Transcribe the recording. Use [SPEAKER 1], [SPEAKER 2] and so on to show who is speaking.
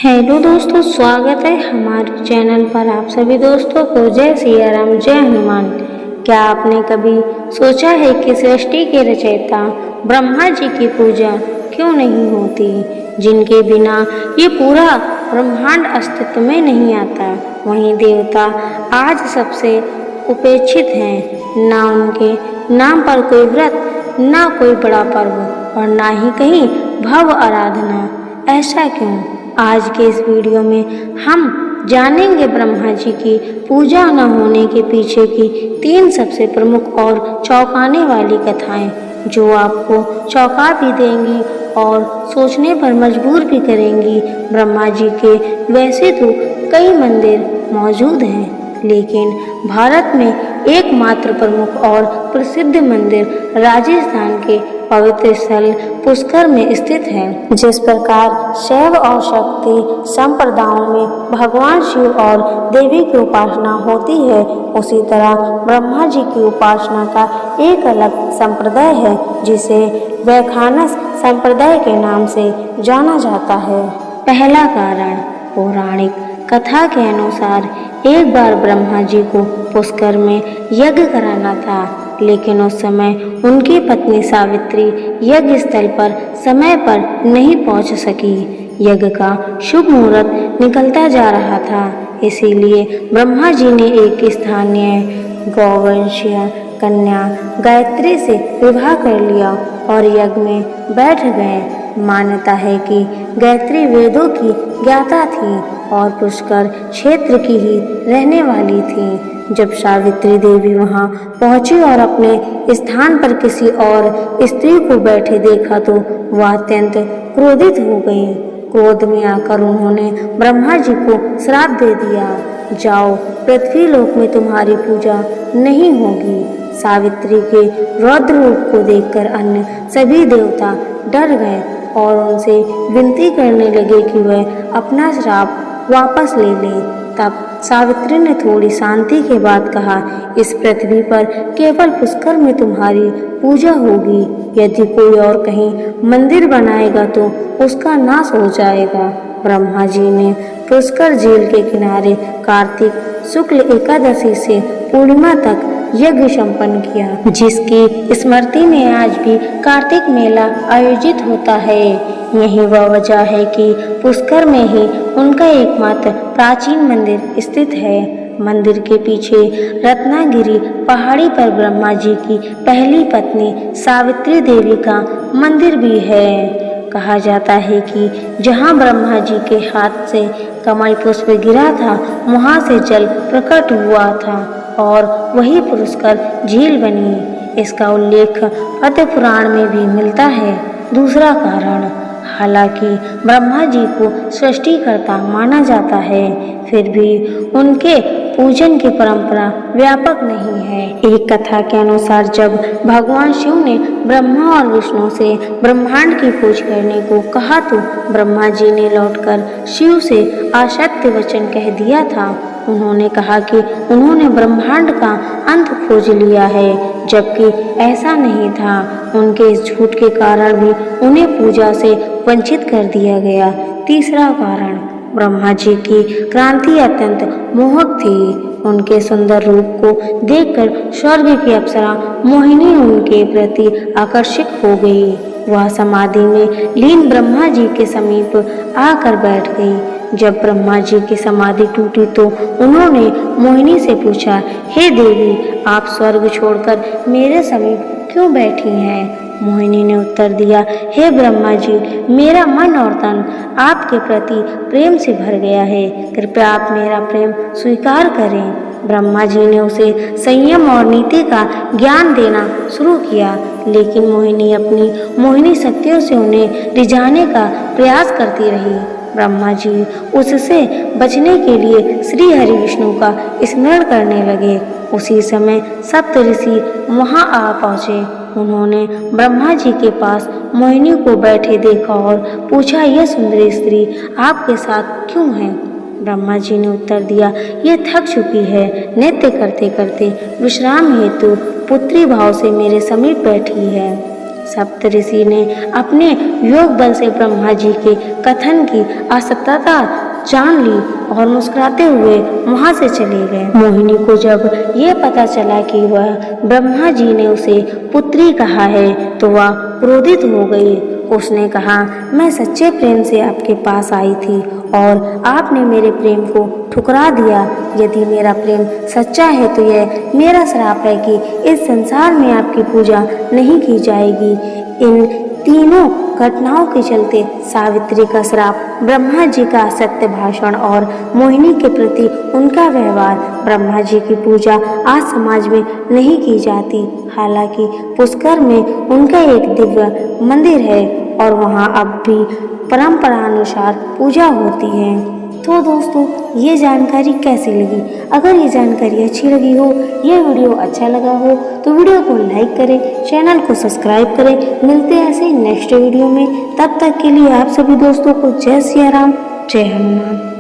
[SPEAKER 1] Hello दोस्तों, स्वागत है हमारे चैनल पर आप सभी दोस्तों को। जय सिया राम, जय हनुमान। क्या आपने कभी सोचा है कि सृष्टि के रचयिता ब्रह्मा जी की पूजा क्यों नहीं होती, जिनके बिना ये पूरा ब्रह्मांड अस्तित्व में नहीं आता। वहीं देवता आज सबसे उपेक्षित हैं, ना उनके नाम पर कोई व्रत, ना कोई बड़ा पर्व और ना ही कहीं भव्य आराधना। ऐसा क्यों? आज के इस वीडियो में हम जानेंगे ब्रह्मा जी की पूजा न होने के पीछे की 3 सबसे प्रमुख और चौंकाने वाली कथाएं, जो आपको चौंका भी देंगी और सोचने पर मजबूर भी करेंगी। ब्रह्मा जी के वैसे तो कई मंदिर मौजूद हैं, लेकिन भारत में एकमात्र प्रमुख और प्रसिद्ध मंदिर राजस्थान के पवित्र स्थल पुष्कर में स्थित है। जिस प्रकार शैव और शक्ति संप्रदायों में भगवान शिव और देवी की उपासना होती है, उसी तरह ब्रह्मा जी की उपासना का एक अलग संप्रदाय है, जिसे वैखानस संप्रदाय के नाम से जाना जाता है। पहला कारण, पौराणिक कथा के अनुसार एक बार ब्रह्मा जी को पुष्कर में यज्ञ कराना था, लेकिन उस समय उनकी पत्नी सावित्री यज्ञ स्थल पर समय पर नहीं पहुंच सकी। यज्ञ का शुभ मुहूर्त निकलता जा रहा था, इसीलिए ब्रह्मा जी ने एक स्थानीय गौवंशीय कन्या गायत्री से विवाह कर लिया और यज्ञ में बैठ गए। मान्यता है कि गायत्री वेदों की ज्ञाता थी और पुष्कर क्षेत्र की ही रहने वाली थी। जब सावित्री देवी वहां पहुंची और अपने स्थान पर किसी और स्त्री को बैठे देखा तो वह अत्यंत क्रोधित हो गई। क्रोध में आकर उन्होंने ब्रह्मा जी को श्राप दे दिया, जाओ, पृथ्वी लोक में तुम्हारी पूजा नहीं होगी। सावित्री के रौद्र रूप को देखकर अन्य सभी देवता डर गए और उनसे विनती करने लगे कि वह अपना श्राप वापस ले ले। तब सावित्री ने थोड़ी शांति के बाद कहा, इस पृथ्वी पर केवल पुष्कर में तुम्हारी पूजा होगी। यदि कोई और कहीं मंदिर बनाएगा तो उसका नाश हो जाएगा। ब्रह्मा जी ने पुष्कर झील के किनारे कार्तिक शुक्ल एकादशी से पूर्णिमा तक यज्ञ संपन्न किया, जिसकी स्मृति में आज भी कार्तिक मेला आयोजित होता है। यही वह वजह है कि पुष्कर में ही उनका एकमात्र प्राचीन मंदिर स्थित है। मंदिर के पीछे रत्नागिरी पहाड़ी पर ब्रह्मा जी की पहली पत्नी सावित्री देवी का मंदिर भी है। कहा जाता है कि जहां ब्रह्मा जी के हाथ से कमल पुष्प गिरा था, वहां से जल प्रकट हुआ था और वही पुष्कर झील बनी। इसका उल्लेख पद्म पुराण में भी मिलता है। दूसरा कारण, हालांकि ब्रह्मा जी को सृष्टिकर्ता माना जाता है, फिर भी उनके पूजन की परंपरा व्यापक नहीं है। एक कथा के अनुसार जब भगवान शिव ने ब्रह्मा और विष्णु से ब्रह्मांड की खोज करने को कहा तो ब्रह्मा जी ने लौटकर शिव से असत्य वचन कह दिया था। उन्होंने कहा कि उन्होंने ब्रह्मांड का अंत खोज लिया है, जबकि ऐसा नहीं था। उनके इस झूठ के कारण भी उन्हें पूजा से वंचित कर दिया गया। तीसरा कारण, ब्रह्मा जी की क्रांति अत्यंत मोहक थी। उनके सुंदर रूप को देखकर स्वर्ग की अप्सरा मोहिनी उनके प्रति आकर्षित हो गई। वह समाधि में लीन ब्रह्मा जी के समीप आकर बैठ गई। जब ब्रह्मा जी की समाधि टूटी तो उन्होंने मोहिनी से पूछा, हे देवी, आप स्वर्ग छोड़कर मेरे समीप क्यों बैठी हैं? मोहिनी ने उत्तर दिया, हे ब्रह्मा जी, मेरा मन और तन आपके प्रति प्रेम से भर गया है, कृपया आप मेरा प्रेम स्वीकार करें। ब्रह्मा जी ने उसे संयम और नीति का ज्ञान देना शुरू किया, लेकिन मोहिनी अपनी मोहिनी शक्तियों से उन्हें रिझाने का प्रयास करती रही। ब्रह्मा जी उससे बचने के लिए श्री हरि विष्णु का स्मरण करने लगे। उसी समय सप्त ऋषि वहां आ पहुंचे। उन्होंने ब्रह्मा जी के पास मोहिनी को बैठे देखा और पूछा, यह सुंदरी स्त्री आपके साथ क्यों है? ब्रह्मा जी ने उत्तर दिया, ये थक चुकी है, नृत्य करते करते विश्राम हेतु पुत्री भाव से मेरे समीप बैठी है। सप्तऋषि ने अपने योग बल से ब्रह्मा जी के कथन की असत्यता जान ली और मुस्कुराते हुए वहां से चले गए। मोहिनी को जब ये पता चला कि वह ब्रह्मा जी ने उसे पुत्री कहा है तो वह क्रोधित हो गई। उसने कहा, मैं सच्चे प्रेम से आपके पास आई थी और आपने मेरे प्रेम को ठुकरा दिया। यदि मेरा प्रेम सच्चा है तो यह मेरा श्राप है कि इस संसार में आपकी पूजा नहीं की जाएगी। इन तीनों घटनाओं के चलते सावित्री का श्राप, ब्रह्मा जी का असत्य भाषण और मोहिनी के प्रति उनका व्यवहार। ब्रह्मा जी की पूजा आज समाज में नहीं की जाती, हालांकि पुष्कर में उनका एक दिव्य मंदिर है और वहां अब भी परंपरा अनुसार पूजा होती है। तो दोस्तों, ये जानकारी कैसी लगी? अगर ये जानकारी अच्छी लगी हो, ये वीडियो अच्छा लगा हो तो वीडियो को लाइक करें, चैनल को सब्सक्राइब करें। मिलते हैं ऐसे नेक्स्ट वीडियो में। तब तक के लिए आप सभी दोस्तों को जय सिया राम, जय हनुमान।